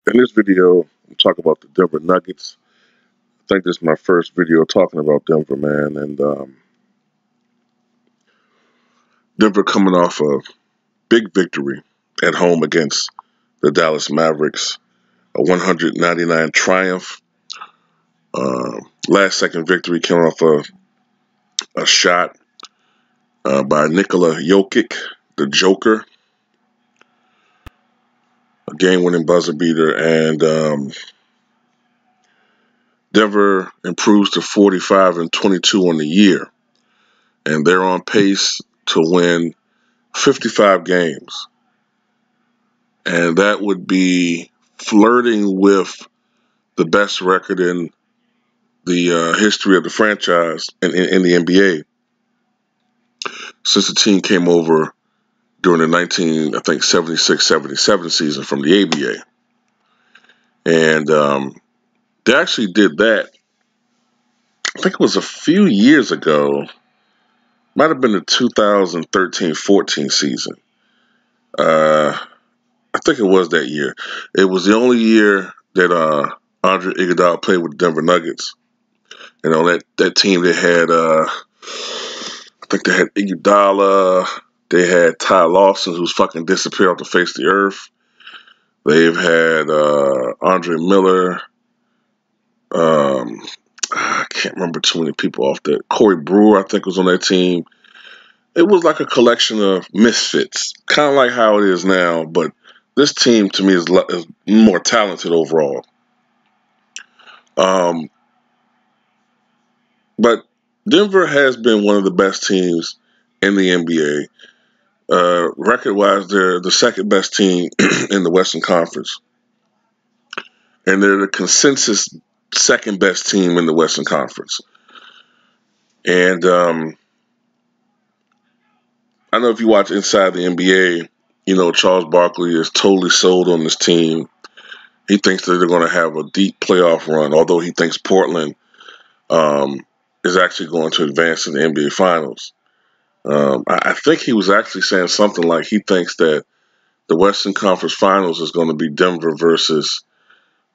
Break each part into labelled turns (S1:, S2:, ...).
S1: In this video, I'm talking about the Denver Nuggets. I think this is my first video talking about Denver, man. And Denver coming off a big victory at home against the Dallas Mavericks, a 199 triumph. Last second victory came off a shot by Nikola Jokic, the Joker, a game-winning buzzer beater, and Denver improves to 45-22 on the year, and they're on pace to win 55 games, and that would be flirting with the best record in the history of the franchise in the NBA since the team came over during the 76-77 season from the ABA. And they actually did that, I think it was a few years ago, might have been the 2013-14 season. I think it was that year. It was the only year that Andre Iguodala played with the Denver Nuggets. You know, that team, they had, I think they had Iguodala, they had Ty Lawson, who's fucking disappeared off the face of the earth. They've had Andre Miller. I can't remember too many people off that. Corey Brewer, I think, was on that team. It was like a collection of misfits, kind of like how it is now, but this team, to me, is more talented overall. But Denver has been one of the best teams in the NBA. Record-wise, they're the second best team in the Western Conference. And they're the consensus second best team in the Western Conference. And I know if you watch Inside the NBA, you know Charles Barkley is totally sold on this team. He thinks that they're going to have a deep playoff run, although he thinks Portland is actually going to advance in the NBA Finals. I think he was actually saying something like he thinks that the Western Conference Finals is going to be Denver versus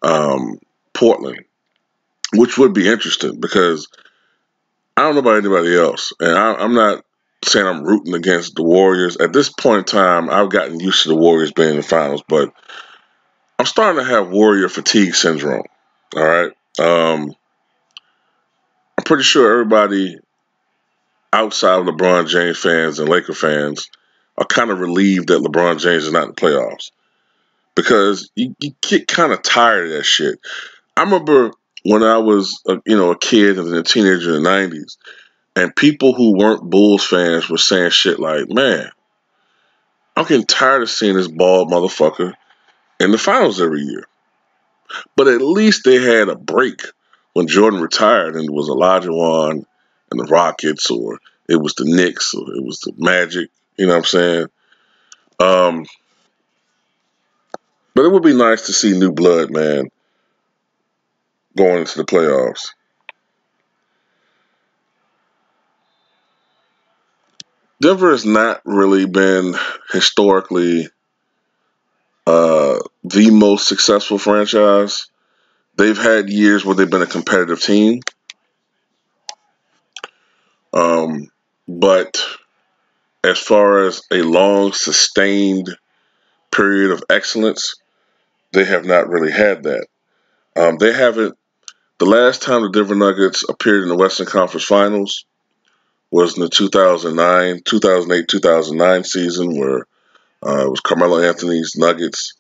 S1: Portland, which would be interesting because I don't know about anybody else, and I'm not saying I'm rooting against the Warriors. At this point in time, I've gotten used to the Warriors being in the finals, but I'm starting to have Warrior fatigue syndrome. All right. I'm pretty sure everybody outside of LeBron James fans and Laker fans are kind of relieved that LeBron James is not in the playoffs because you get kind of tired of that shit. I remember when I was a kid and a teenager in the 90s, and people who weren't Bulls fans were saying shit like, man, I'm getting tired of seeing this bald motherfucker in the finals every year. But at least they had a break when Jordan retired and it was Olajuwon and the Rockets, or it was the Knicks, or it was the Magic, you know what I'm saying? But it would be nice to see new blood, man, going into the playoffs. Denver has not really been historically the most successful franchise. They've had years where they've been a competitive team. But as far as a long, sustained period of excellence, they have not really had that. They haven't. The last time the Denver Nuggets appeared in the Western Conference Finals was in the 2008-2009 season, where it was Carmelo Anthony's Nuggets.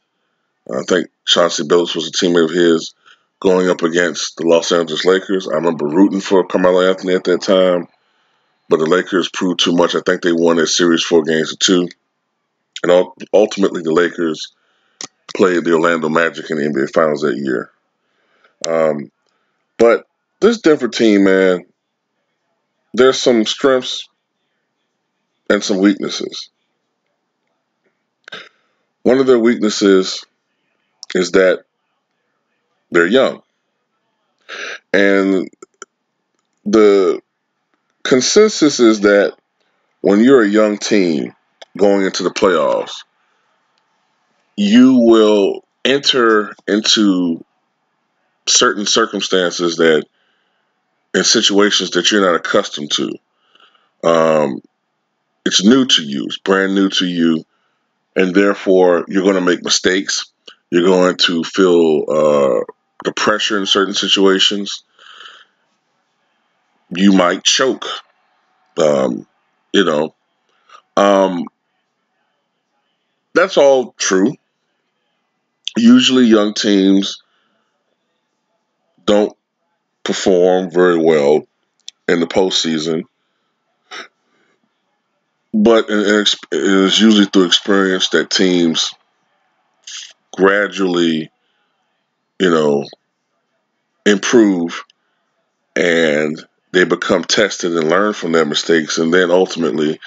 S1: I think Chauncey Billups was a teammate of his going up against the Los Angeles Lakers. I remember rooting for Carmelo Anthony at that time, but the Lakers proved too much. I think they won their series 4-2. And ultimately, the Lakers played the Orlando Magic in the NBA Finals that year. But this Denver team, man, there's some strengths and some weaknesses. One of their weaknesses is that they're young. And the consensus is that when you're a young team going into the playoffs, you will enter into certain circumstances that in situations that you're not accustomed to. Um, it's new to you. It's brand new to you, and therefore you're going to make mistakes. You're going to feel the pressure in certain situations. You might choke. Um, you know, um, that's all true. Usually, young teams don't perform very well in the postseason, but it is usually through experience that teams gradually, you know, improve and they become tested and learn from their mistakes, and then ultimately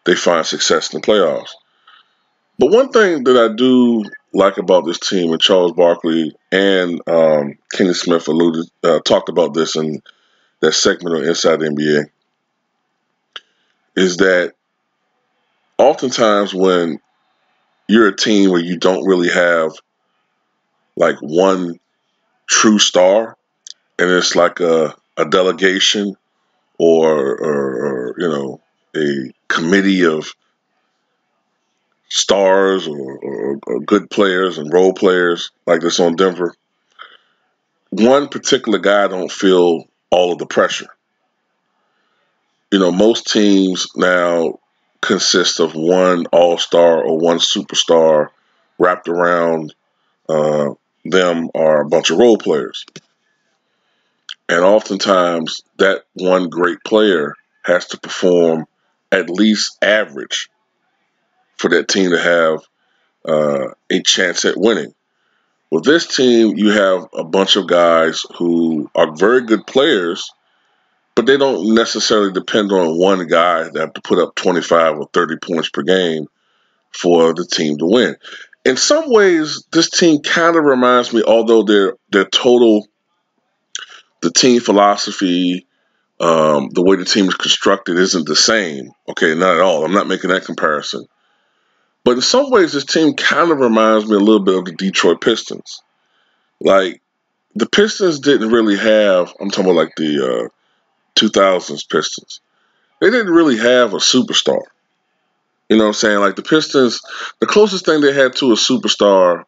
S1: they find success in the playoffs. But one thing that I do like about this team, and Charles Barkley and Kenny Smith talked about this in that segment on Inside the NBA, is that oftentimes when you're a team where you don't really have like one true star, and it's like a delegation or a committee of stars or good players and role players like this on Denver, one particular guy don't feel all of the pressure. Most teams now consist of one all-star or one superstar wrapped around uh, them are a bunch of role players. And oftentimes that one great player has to perform at least average for that team to have a chance at winning. With this team, you have a bunch of guys who are very good players, but they don't necessarily depend on one guy that have to put up 25 or 30 points per game for the team to win. In some ways, this team kind of reminds me, although the team philosophy, the way the team is constructed isn't the same. Okay, not at all. I'm not making that comparison. But in some ways, this team kind of reminds me a little bit of the Detroit Pistons. Like, the Pistons didn't really have, I'm talking about like the 2000s Pistons. They didn't really have a superstar. You know what I'm saying? Like the Pistons, the closest thing they had to a superstar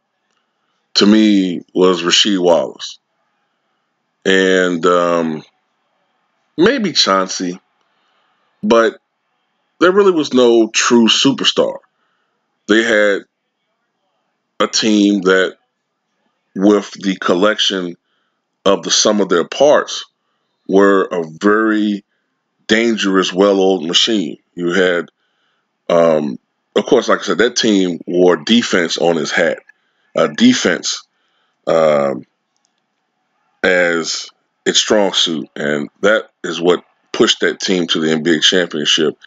S1: to me was Rasheed Wallace. And maybe Chauncey, but there really was no true superstar. They had a team that, with the collection of the sum of their parts, were a very dangerous, well-oiled machine. You had, of course, like I said, that team wore defense on its hat. Defense um, as its strong suit, and that is what pushed that team to the NBA championship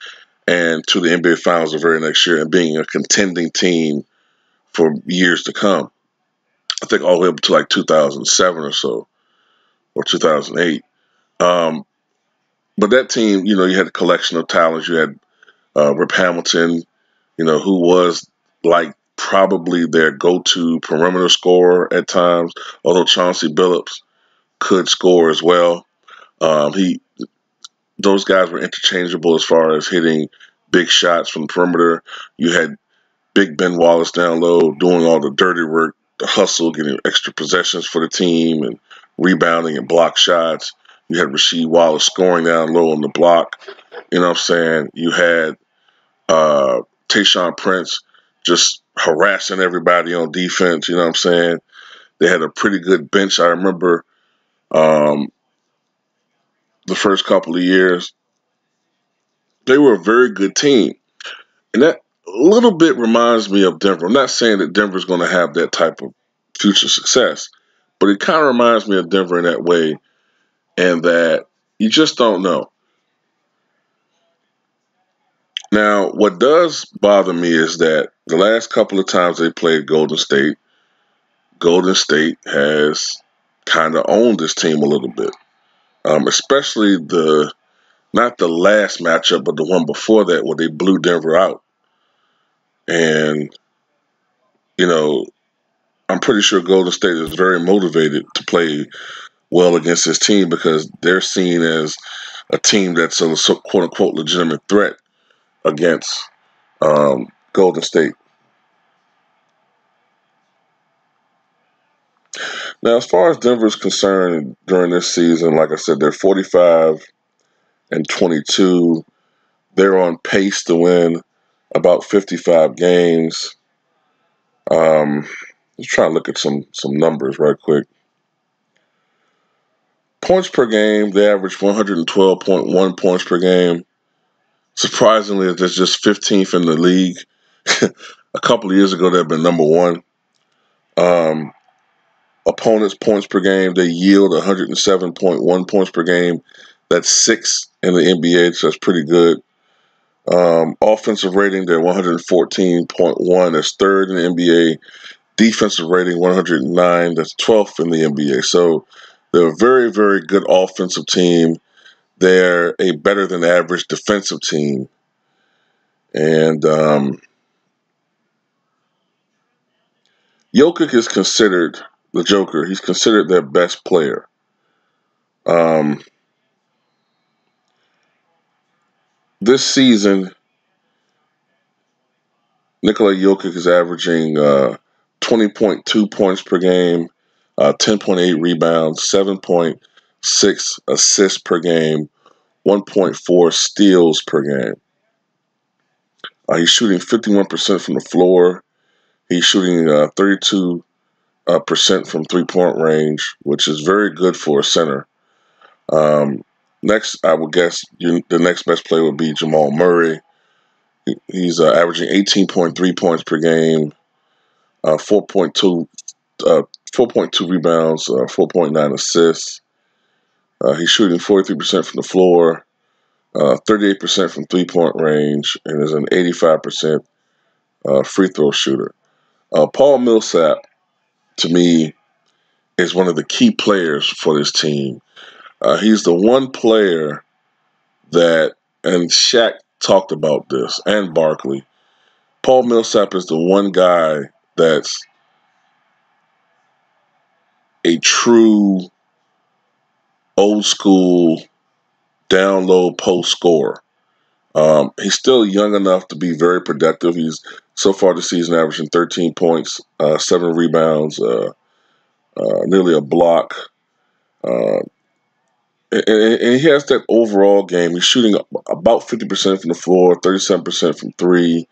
S1: and to the NBA Finals the very next year, and being a contending team for years to come. I think all the way up to like 2007 or so, or 2008. Um, but that team, you had a collection of talents. You had Rip Hamilton, who was like probably their go-to perimeter scorer at times, although Chauncey Billups could score as well. He Those guys were interchangeable as far as hitting big shots from the perimeter. You had Big Ben Wallace down low doing all the dirty work, the hustle, getting extra possessions for the team and rebounding and block shots. You had Rasheed Wallace scoring down low on the block. You know what I'm saying? You had Tayshaun Prince just harassing everybody on defense. You know what I'm saying? They had a pretty good bench. I remember um, the first couple of years, they were a very good team. And that a little bit reminds me of Denver. I'm not saying that Denver's going to have that type of future success, but it kind of reminds me of Denver in that way, and that you just don't know. Now, what does bother me is that the last couple of times they played Golden State has kind of owned this team a little bit, especially not the last matchup, but the one before that where they blew Denver out. And, you know, I'm pretty sure Golden State is very motivated to play well against this team because they're seen as a team that's a quote unquote legitimate threat against Golden State. Now, as far as Denver's concerned during this season, like I said, they're 45-22. They're on pace to win about 55 games. Let's try to look at some numbers right quick. Points per game, they average 112.1 points per game. Surprisingly, they're just 15th in the league. A couple of years ago, they've been number one. Opponents' points per game, they yield 107.1 points per game. That's sixth in the NBA, so that's pretty good. Offensive rating, they're 114.1. That's third in the NBA. Defensive rating, 109. That's 12th in the NBA. So they're a very, very good offensive team. They're a better than average defensive team. And Jokic is considered the Joker. He's considered their best player. This season, Nikola Jokic is averaging 20.2 points per game, 10.8 rebounds, 7.6 assists per game, 1.4 steals per game. He's shooting 51% from the floor. He's shooting 32% from three-point range, which is very good for a center. Next, I would guess the next best player would be Jamal Murray. He's averaging 18.3 points per game, 4.2 rebounds, 4.9 assists. He's shooting 43% from the floor, 38% from three-point range, and is an 85% free throw shooter. Paul Millsap, to me, is one of the key players for this team. He's the one player that, and Shaq talked about this, and Barkley. Paul Millsap is the one guy that's a true old school down low post scorer. He's still young enough to be very productive. He's so far this season averaging 13 points, 7 rebounds, nearly a block. And he has that overall game. He's shooting about 50% from the floor, 37% from three.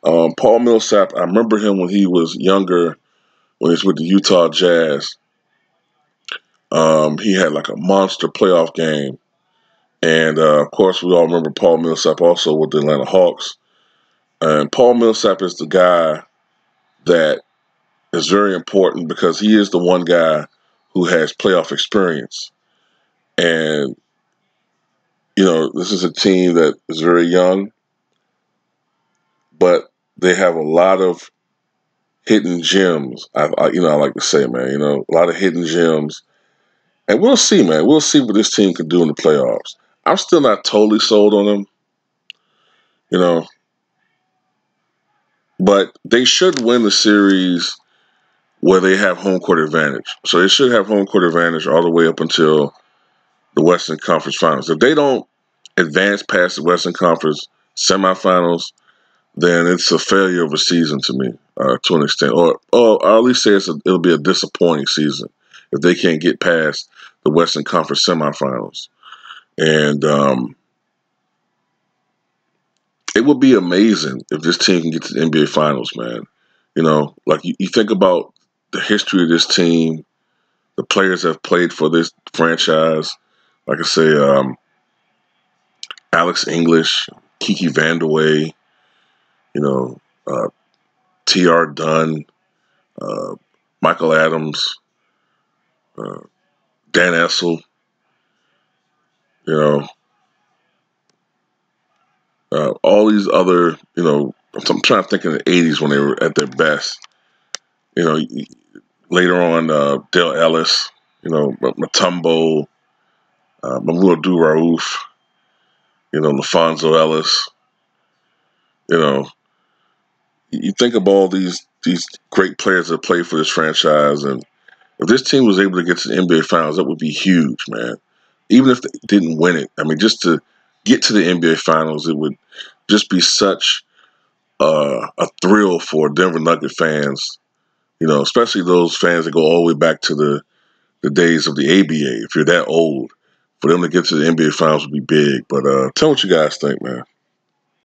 S1: Paul Millsap, I remember him when he was younger, when he was with the Utah Jazz. He had like a monster playoff game. And, of course, we all remember Paul Millsap also with the Atlanta Hawks. And Paul Millsap is the guy that is very important because he is the one guy who has playoff experience. And, you know, this is a team that is very young, but they have a lot of hidden gems. I like to say, man, a lot of hidden gems. And we'll see, man. We'll see what this team can do in the playoffs. I'm still not totally sold on them, but they should win the series where they have home court advantage. So they should have home court advantage all the way up until the Western Conference Finals. If they don't advance past the Western Conference semifinals, then it's a failure of a season to me, to an extent. Or I'll at least say it'll be a disappointing season if they can't get past the Western Conference semifinals. And it would be amazing if this team can get to the NBA Finals, man. Like you think about the history of this team, the players that have played for this franchise. Like I say, Alex English, Kiki Vandeweghe, T.R. Dunn, Michael Adams, Dan Essel, all these other, I'm trying to think in the 80s when they were at their best. Later on, Dale Ellis, Mutombo, Mamadou Raouf, LaFonso Ellis. You think of all these these great players that play for this franchise, and if this team was able to get to the NBA Finals, that would be huge, man. Even if they didn't win it, I mean, just to get to the NBA Finals, it would just be such a thrill for Denver Nugget fans. Especially those fans that go all the way back to the days of the ABA. If you're that old, for them to get to the NBA Finals would be big. But tell me what you guys think, man.